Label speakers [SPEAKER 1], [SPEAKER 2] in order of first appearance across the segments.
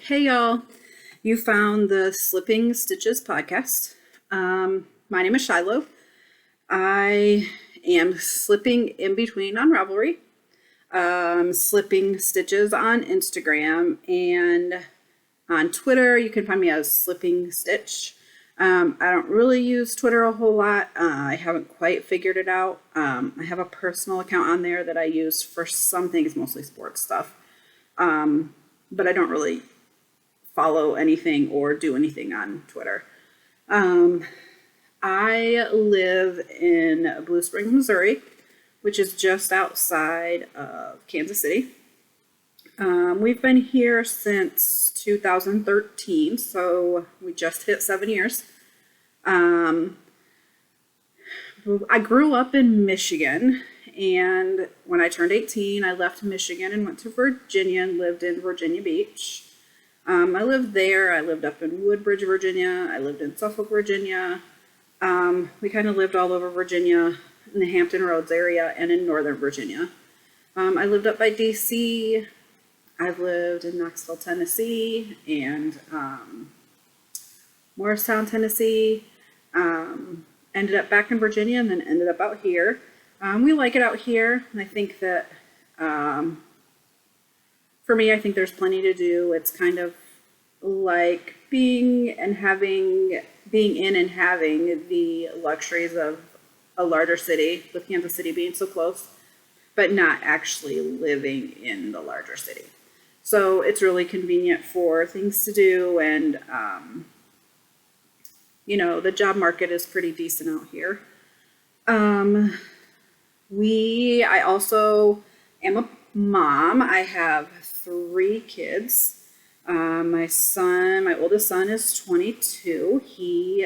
[SPEAKER 1] Hey y'all, you found the Slipping Stitches podcast. My name is Shiloh. I am slipping in between on Ravelry, Slipping Stitches on Instagram, and on Twitter you can find me as Slipping Stitch. I don't really use Twitter a whole lot. I haven't quite figured it out. I have a personal account on there that I use for some things, mostly sports stuff. But I don't really follow anything or do anything on Twitter. I live in Blue Springs, Missouri, which is just outside of Kansas City. We've been here since 2013, so we just hit 7 years. I grew up in Michigan, and when I turned 18, I left Michigan and went to Virginia and lived in Virginia Beach. I lived there. I lived up in Woodbridge, Virginia. I lived in Suffolk, Virginia. We kind of lived all over Virginia, in the Hampton Roads area, and in Northern Virginia. I lived up by DC. I've lived in Knoxville, Tennessee, and Morristown, Tennessee. Ended up back in Virginia, and then ended up out here. We like it out here. I think that for me, I think there's plenty to do. It's kind of like being in and having the luxuries of a larger city, with Kansas City being so close, but not actually living in the larger city. So it's really convenient for things to do, and the job market is pretty decent out here. I also am a mom. I have 3 kids. My oldest son is 22. He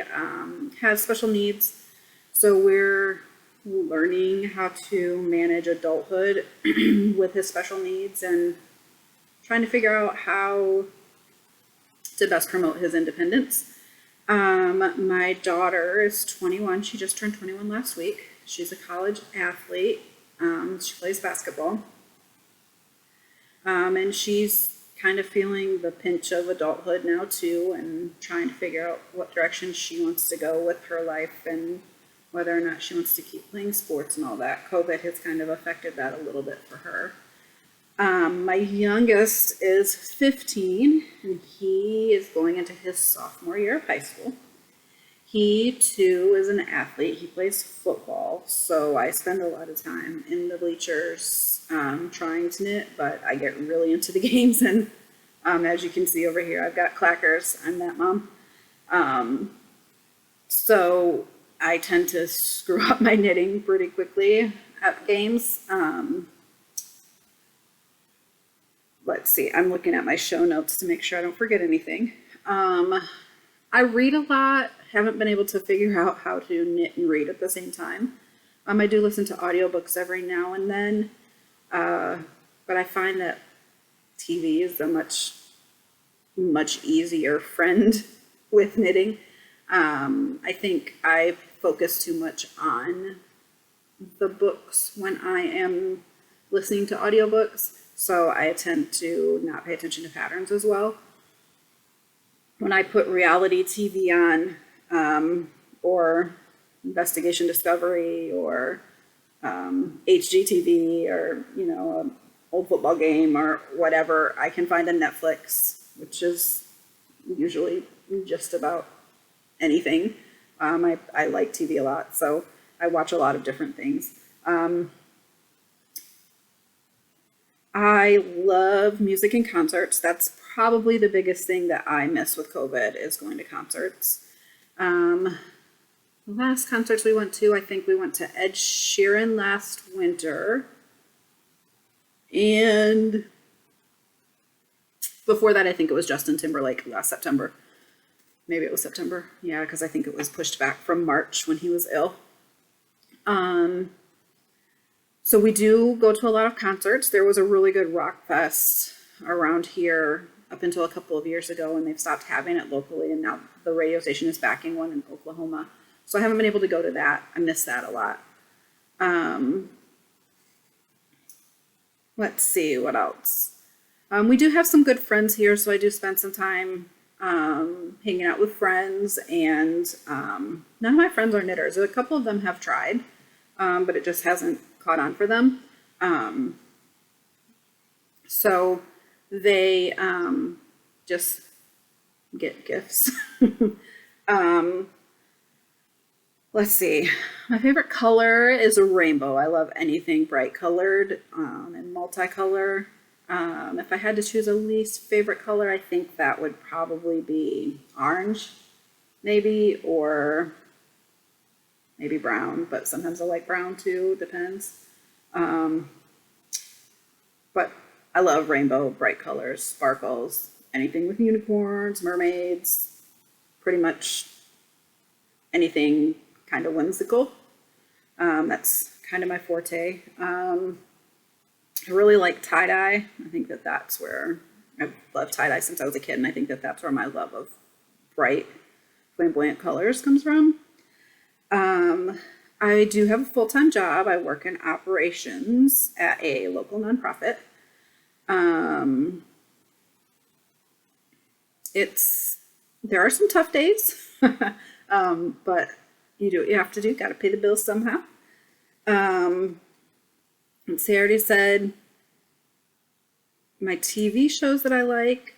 [SPEAKER 1] has special needs, so we're learning how to manage adulthood with his special needs and trying to figure out how to best promote his independence. My daughter is 21. She just turned 21 last week. She's a college athlete. She plays basketball. And she's kind of feeling the pinch of adulthood now too, and trying to figure out what direction she wants to go with her life and whether or not she wants to keep playing sports and all that. COVID has kind of affected that a little bit for her. My youngest is 15, and he is going into his sophomore year of high school. He too is an athlete. He plays football, so I spend a lot of time in the bleachers trying to knit, but I get really into the games, and as you can see over here, I've got clackers. I'm that mom. So I tend to screw up my knitting pretty quickly at games. Let's see, I'm looking at my show notes to make sure I don't forget anything. I read a lot, haven't been able to figure out how to knit and read at the same time. I do listen to audiobooks every now and then, but I find that TV is a much easier friend with knitting. I think I focus too much on the books when I am listening to audiobooks, so I tend to not pay attention to patterns as well. When I put reality TV on, or Investigation Discovery, or HGTV, or an old football game or whatever, I can find on Netflix, which is usually just about anything. I like TV a lot, so I watch a lot of different things. I love music and concerts. That's probably the biggest thing that I miss with COVID, is going to concerts. The last concerts we went to, I think we went to Ed Sheeran last winter. And before that, I think it was Justin Timberlake last September. Maybe it was September. Yeah, because I think it was pushed back from March when he was ill. So we do go to a lot of concerts. There was a really good rock fest around here up until a couple of years ago, and they've stopped having it locally, and now the radio station is backing one in Oklahoma. So I haven't been able to go to that. I miss that a lot. Let's see, what else? We do have some good friends here, so I do spend some time hanging out with friends, and none of my friends are knitters. A couple of them have tried, but it just hasn't caught on for them. So they just get gifts. Let's see. My favorite color is a rainbow. I love anything bright colored and multicolor. If I had to choose a least favorite color, I think that would probably be orange, maybe, or maybe brown, but sometimes I like brown too, depends. But I love rainbow, bright colors, sparkles, anything with unicorns, mermaids, pretty much anything kind of whimsical. That's kind of my forte. I really like tie-dye. I think that that's where I've loved tie-dye since I was a kid, and I think that that's where my love of bright, flamboyant colors comes from. I do have a full-time job. I work in operations at a local nonprofit. There are some tough days, but you do what you have to do. Got to pay the bills somehow. Let's see, I already said my TV shows that I like.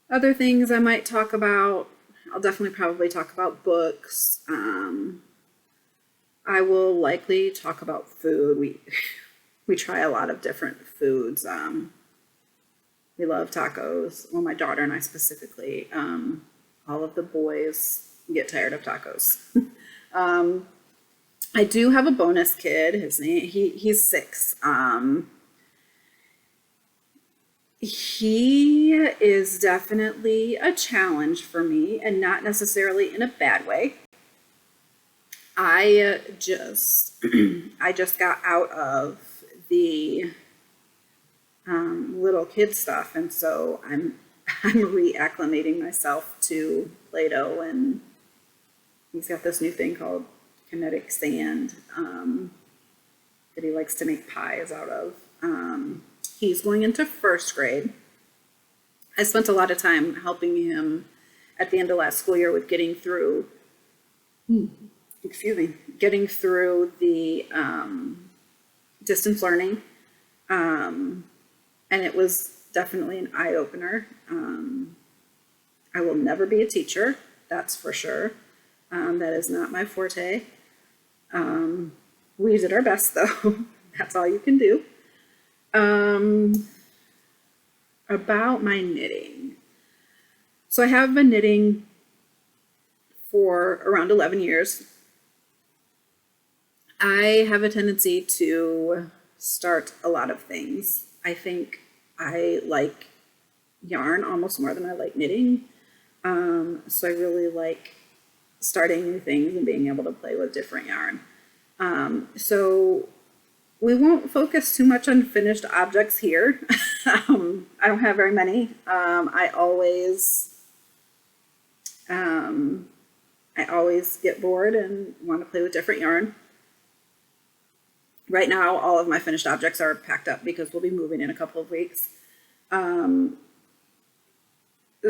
[SPEAKER 1] Other things I might talk about, I'll definitely probably talk about books. I will likely talk about food. We try a lot of different foods. We love tacos. Well, my daughter and I specifically. All of the boys get tired of tacos. I do have a bonus kid. His name, he's 6. He is definitely a challenge for me, and not necessarily in a bad way. I just got out of the little kid stuff, and so I'm reacclimating myself to Play-Doh, and he's got this new thing called kinetic sand that he likes to make pies out of. He's going into 1st grade. I spent a lot of time helping him at the end of last school year with getting through the distance learning. And it was definitely an eye-opener. I will never be a teacher, that's for sure. That is not my forte. We did our best, though. That's all you can do. About my knitting. So I have been knitting for around 11 years. I have a tendency to start a lot of things. I think I like yarn almost more than I like knitting. So I really like starting new things and being able to play with different yarn. So we won't focus too much on finished objects here. I don't have very many. I always get bored and want to play with different yarn. Right now, all of my finished objects are packed up because we'll be moving in a couple of weeks.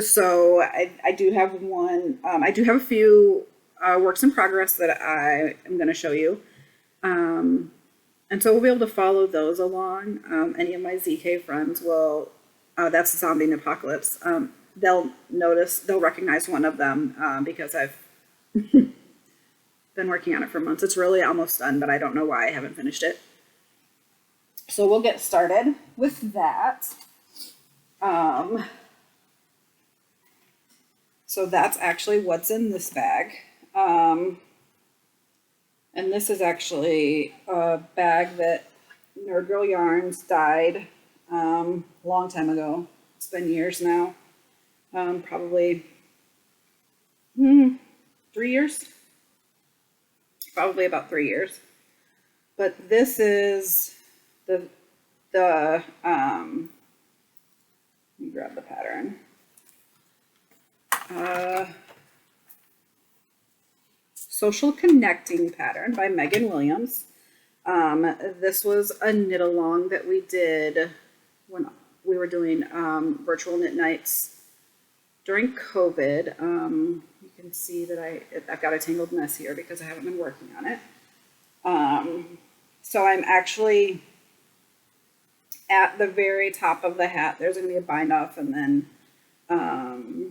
[SPEAKER 1] So I do have one. I do have a few works in progress that I am going to show you. And so we'll be able to follow those along. Any of my ZK friends will, that's Zombie Apocalypse. They'll recognize one of them because I've been working on it for months. It's really almost done, but I don't know why I haven't finished it. So we'll get started with that. So that's actually what's in this bag. And this is actually a bag that Nerd Girl Yarns dyed long time ago. It's been years now. Probably 3 years. Probably about 3 years. But this is the let me grab the pattern. Social Connecting pattern by Megan Williams. This was a knit along that we did when we were doing virtual knit nights during COVID. You can see that I've got a tangled mess here because I haven't been working on it. So I'm actually at the very top of the hat. There's going to be a bind off, and then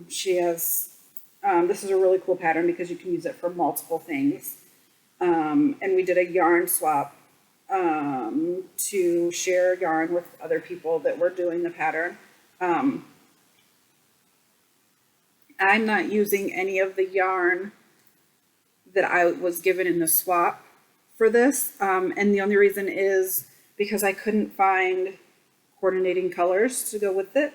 [SPEAKER 1] she has, this is a really cool pattern because you can use it for multiple things. And we did a yarn swap to share yarn with other people that were doing the pattern. I'm not using any of the yarn that I was given in the swap for this. And the only reason is because I couldn't find coordinating colors to go with it.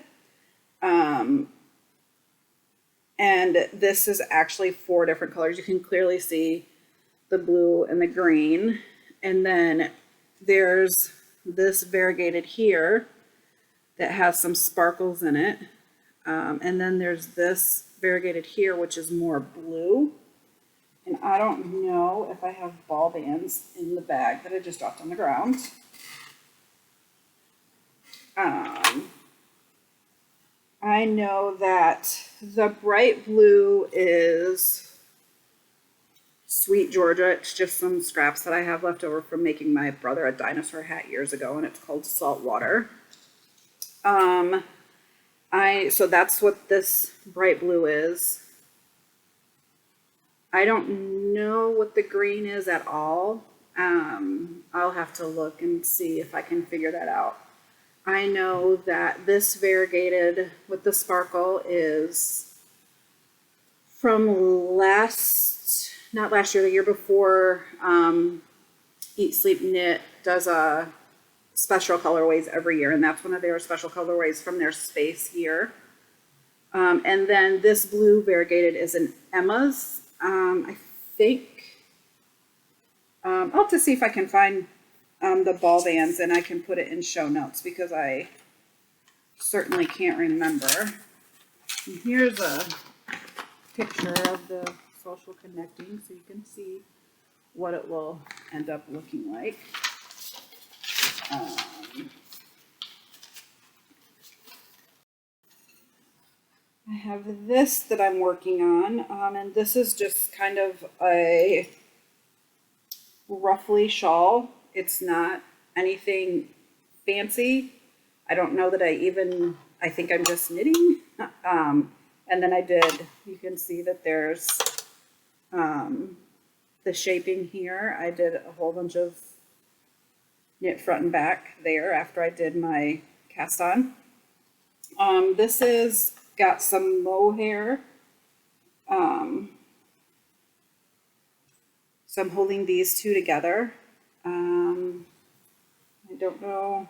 [SPEAKER 1] And this is actually 4 different colors. You can clearly see the blue and the green. And then there's this variegated here that has some sparkles in it. And then there's this variegated here, which is more blue. And I don't know if I have ball bands in the bag that I just dropped on the ground. I know that the bright blue is SweetGeorgia. It's just some scraps that I have left over from making my brother a dinosaur hat years ago, and it's called Saltwater. So that's what this bright blue is. I don't know what the green is at all. I'll have to look and see if I can figure that out. I know that this variegated with the sparkle is from not last year, the year before. Eat, Sleep, Knit does a special colorways every year, and that's one of their special colorways from their space here. And then this blue variegated is an Emma's. I think I'll have to see if I can find the ball bands, and I can put it in show notes because I certainly can't remember. And here's a picture of the social connecting so you can see what it will end up looking like. I have this that I'm working on, and this is just kind of a roughly shawl. It's not anything fancy. I don't know that I think I'm just knitting. And then you can see that there's the shaping here. I did a whole bunch of knit front and back there after I did my cast on. This is got some mohair. So I'm holding these two together. I don't know.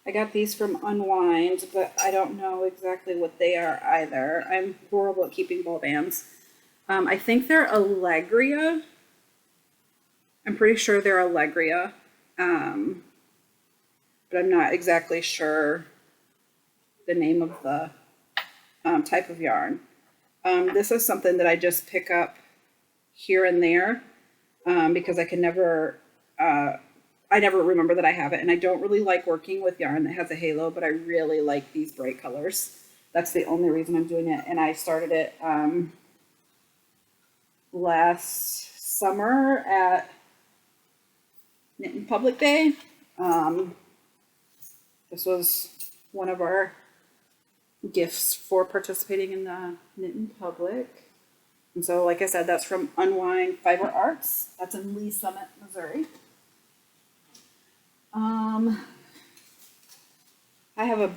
[SPEAKER 1] I got these from Unwind, but I don't know exactly what they are either. I'm horrible at keeping ball bands. I think they're Alegria. I'm pretty sure they're Alegria. But I'm not exactly sure the name of the type of yarn. This is something that I just pick up here and there because I never remember that I have it, and I don't really like working with yarn that has a halo, but I really like these bright colors. That's the only reason I'm doing it, and I started it last summer at Knit Public Day. This was one of our gifts for participating in the Knit in Public. And so, like I said, that's from Unwind Fiber Arts. That's in Lee Summit, Missouri. I have a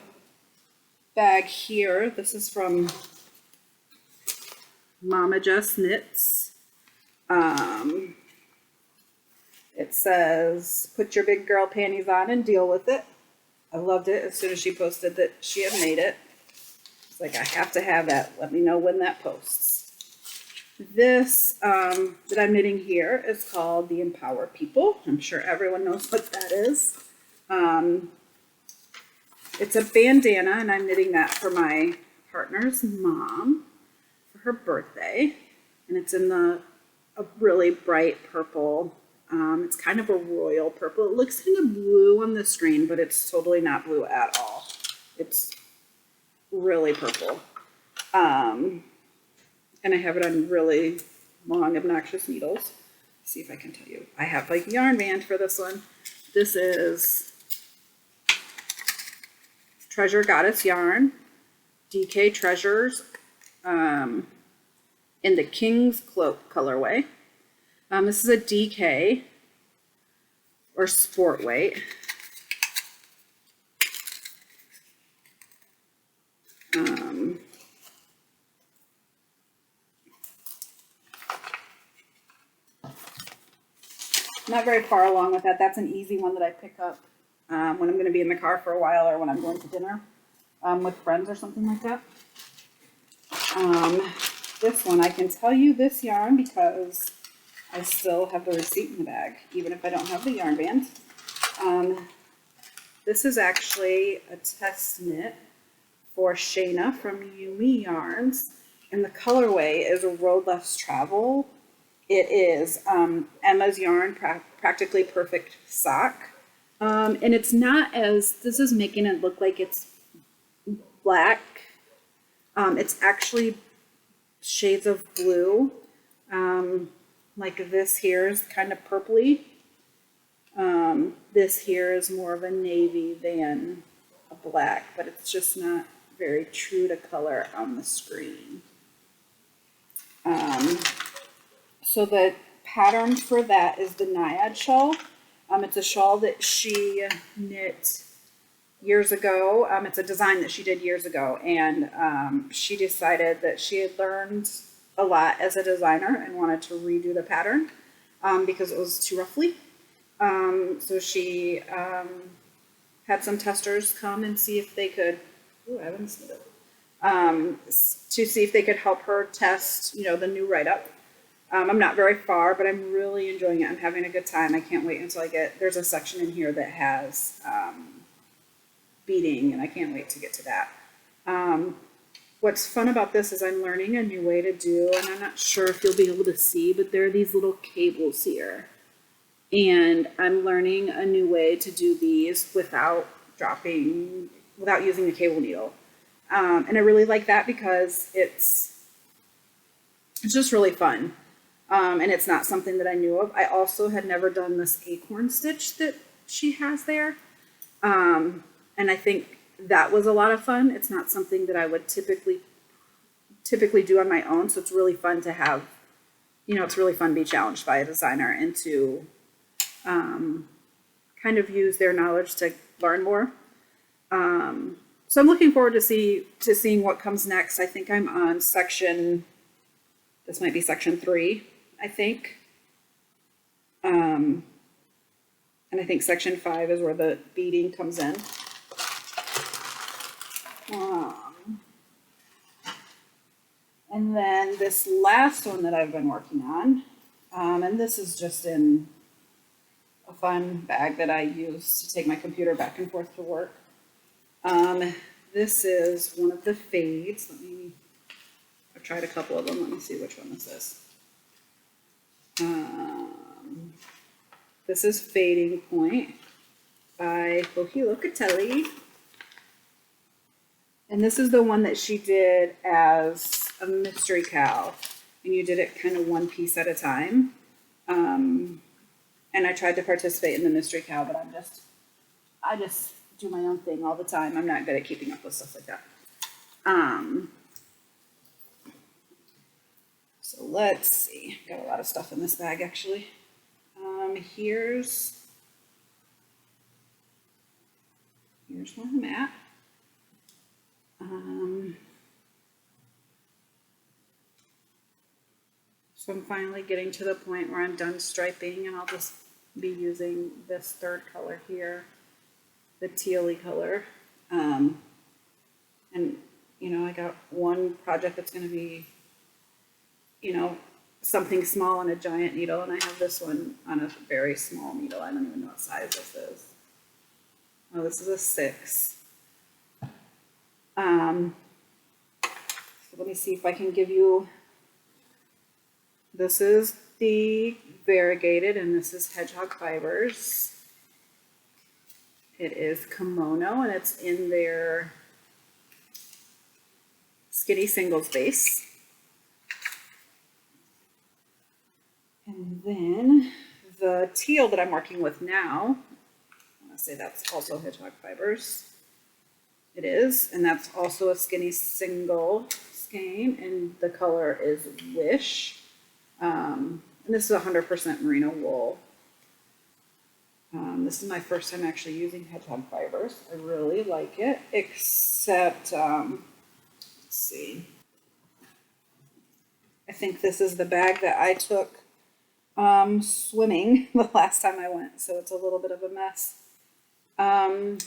[SPEAKER 1] bag here. This is from Mama Just Knits. It says, "Put your big girl panties on and deal with it." I loved it as soon as she posted that she had made it. It's like, I have to have that. Let me know when that posts. This that I'm knitting here is called the Empower People. I'm sure everyone knows what that is. It's a bandana, and I'm knitting that for my partner's mom for her birthday. And it's in a really bright purple It's kind of a royal purple. It looks kind of blue on the screen, but it's totally not blue at all. It's really purple. And I have it on really long, obnoxious needles. Let's see if I can tell you. I have like yarn band for this one. This is TreasureGoddess yarn, DK Treasures, in the King's Cloak colorway. This is a DK or sport weight. Not very far along with that. That's an easy one that I pick up when I'm going to be in the car for a while or when I'm going to dinner with friends or something like that. This one, I can tell you this yarn because I still have the receipt in the bag, even if I don't have the yarn band. This is actually a test knit for Shaina from Yumi Yarns, and the colorway is a Road Less Travel. It is Emma's Yarn Practically Perfect Sock. And it's not as, this is making it look like it's black. It's actually shades of blue. Like this here is kind of purpley. This here is more of a navy than a black, but it's just not very true to color on the screen. So the pattern for that is the Naiad shawl. It's a shawl that she knit years ago. It's a design that she did years ago, and she decided that she had learned a lot as a designer and wanted to redo the pattern because it was too roughly. So she had some testers come and see if they could, ooh, I haven't seen it, to see if they could help her test, you know, the new write-up. I'm not very far, but I'm really enjoying it. I'm having a good time. I can't wait until I get, there's a section in here that has beading, and I can't wait to get to that. What's fun about this is I'm learning a new way to do, and I'm not sure if you'll be able to see, but there are these little cables here. And I'm learning a new way to do these without using a cable needle. And I really like that because it's just really fun. And it's not something that I knew of. I also had never done this acorn stitch that she has there. And I think that was a lot of fun. It's not something that I would typically do on my own. So it's really fun to have, you know, it's really fun to be challenged by a designer and to kind of use their knowledge to learn more. So I'm looking forward to seeing what comes next. I think I'm on section, this might be section 3, I think. And I think section 5 is where the beading comes in. And then this last one that I've been working on, and this is just in a fun bag that I use to take my computer back and forth to work. This is one of the fades. I've tried a couple of them. Let me see which one this is. This is Fading Point by Locatelli. And this is the one that she did as a mystery cow. And you did it kind of one piece at a time. And I tried to participate in the mystery cow, but I just do my own thing all the time. I'm not good at keeping up with stuff like that. So let's see. Got a lot of stuff in this bag, actually. Here's where I'm at. So I'm finally getting to the point where I'm done striping, and I'll just be using this third color here, the tealy color. And, you know, I got one project that's going to be, you know, something small on a giant needle, and I have this one on a very small needle. I don't even know what size this is. Oh, this is a 6. So let me see if I can give you, this is the variegated, and this is Hedgehog Fibers. It is Kimono, and it's in their Skinny Singles base. And then the teal that I'm working with now, I want to say that's also Hedgehog Fibers. It is, and that's also a Skinny Single skein, and the color is Wish. And this is 100% merino wool. This is my first time actually using Hedgehog Fibers. I really like it, except, let's see. I think this is the bag that I took swimming the last time I went, so it's a little bit of a mess.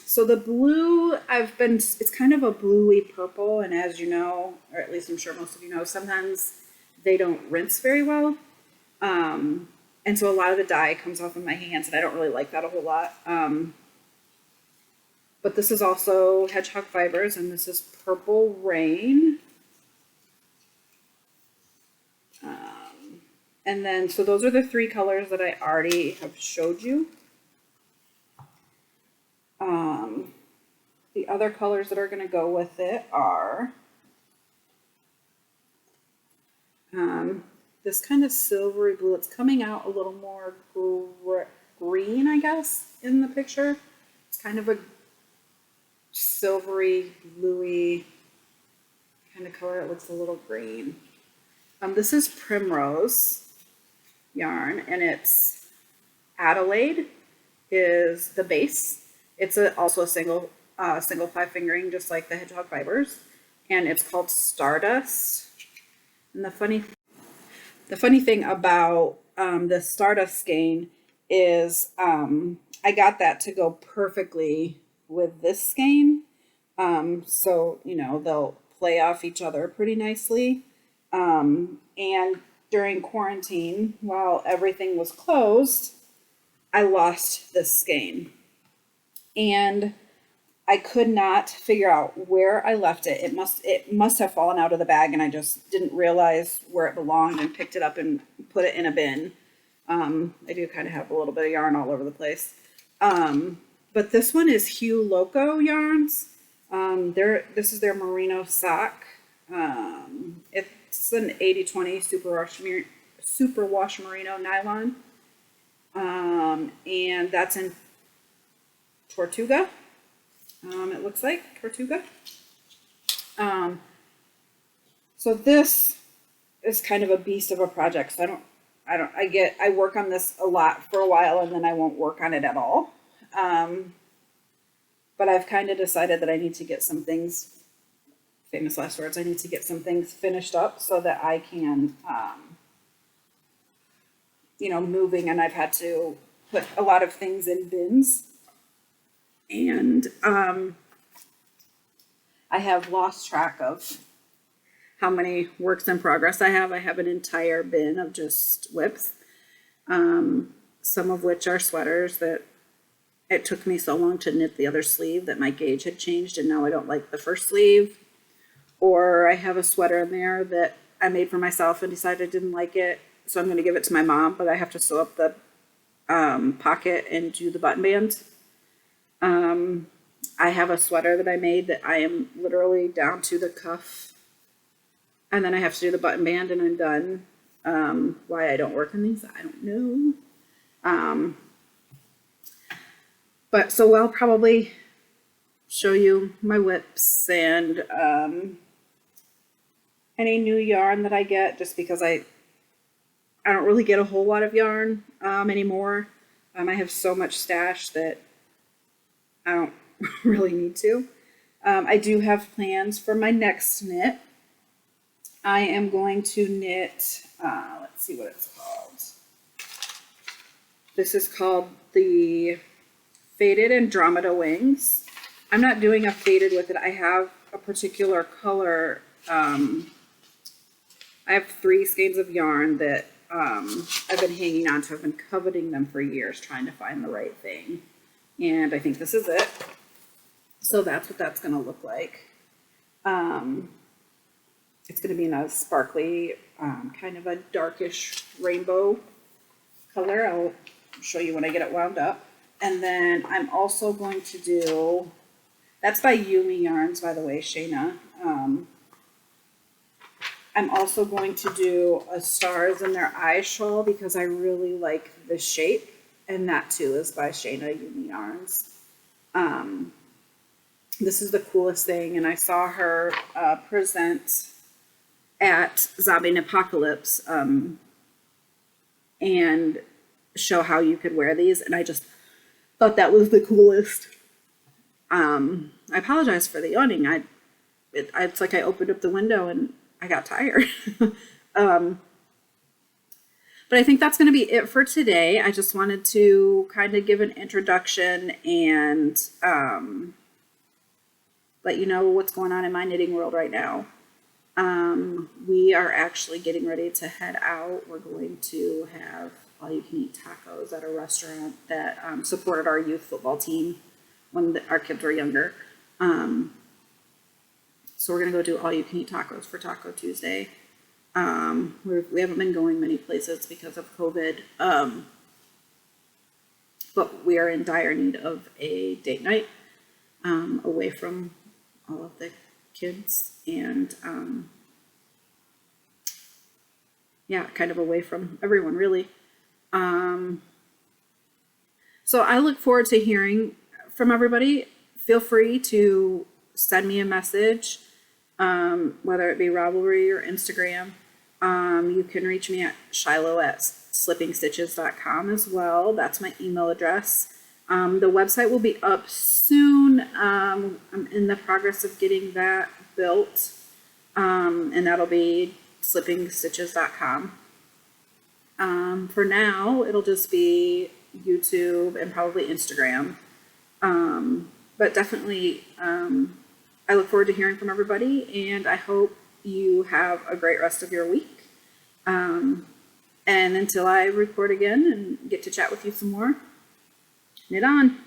[SPEAKER 1] So the blue, it's kind of a bluey purple, and as you know, or at least I'm sure most of you know, sometimes they don't rinse very well. And so a lot of the dye comes off of my hands, and I don't really like that a whole lot. But this is also Hedgehog Fibers, and this is Purple Rain. And then, so those are the three colors that I already have showed you. The other colors that are going to go with it are this kind of silvery blue. It's coming out a little more green, I guess, in the picture. It's kind of a silvery, bluey kind of color. It looks a little green. This is Primrose yarn, and it's Adelaide is the base. It's also a single 5-fingering, just like the Hedgehog Fibers, and it's called Stardust. And the funny thing about the Stardust skein is I got that to go perfectly with this skein. So, you know, they'll play off each other pretty nicely. And during quarantine, while everything was closed, I lost this skein. And I could not figure out where I left it. It must have fallen out of the bag, and I just didn't realize where it belonged and picked it up and put it in a bin. I do kind of have a little bit of yarn all over the place. But this one is Hue Loco yarns. This is their merino sock. It's an 80/20 superwash merino nylon. And that's in Tortuga. It looks like Tortuga. So this is kind of a beast of a project. So I work on this a lot for a while, and then I won't work on it at all. But I've kind of decided that I need to get some things, famous last words, I need to get some things finished up so that I can, you know, moving, and I've had to put a lot of things in bins. And I have lost track of how many works in progress I have. I have an entire bin of just whips, some of which are sweaters that it took me so long to knit the other sleeve that my gauge had changed, and now I don't like the first sleeve. Or I have a sweater in there that I made for myself and decided I didn't like it, so I'm going to give it to my mom, but I have to sew up the pocket and do the button band. I have a sweater that I made that I am literally down to the cuff, and then I have to do the button band, and I'm done. Why I don't work on these, I don't know. But so I'll probably show you my whips and any new yarn that I get, just because I don't really get a whole lot of yarn anymore. I have so much stash that I don't really need to. I do have plans for my next knit. I am going to knit, let's see what it's called. This is called the Faded Andromeda Wings. I'm not doing a faded with it. I have a particular color. I have 3 skeins of yarn that I've been hanging on to. I've been coveting them for years, trying to find the right thing. And I think this is it. So that's what that's going to look like. It's going to be in a sparkly, kind of a darkish rainbow color. I'll show you when I get it wound up. And then I'm also going to do, that's by Yumi Yarns, by the way, Shaina. I'm also going to do a stars in their eyes shawl because I really like the shape. And that too is by Shaina Yumi Yarns. This is the coolest thing. And I saw her present at Zombie Apocalypse and show how you could wear these. And I just thought that was the coolest. I apologize for the yawning. It's like I opened up the window and I got tired. But I think that's going to be it for today. I just wanted to kind of give an introduction and let you know what's going on in my knitting world right now. We are actually getting ready to head out. We're going to have all-you-can-eat tacos at a restaurant that supported our youth football team when our kids were younger. So we're going to go do all-you-can-eat tacos for Taco Tuesday. We haven't been going many places because of COVID, but we are in dire need of a date night away from all of the kids and yeah, kind of away from everyone really. So I look forward to hearing from everybody. Feel free to send me a message, whether it be Ravelry or Instagram. You can reach me at shiloh@slippingstitches.com as well. That's my email address. The website will be up soon. I'm in the progress of getting that built, and that'll be slippingstitches.com. For now, it'll just be YouTube and probably Instagram. But definitely, I look forward to hearing from everybody, and I hope you have a great rest of your week. And until I record again and get to chat with you some more, knit on.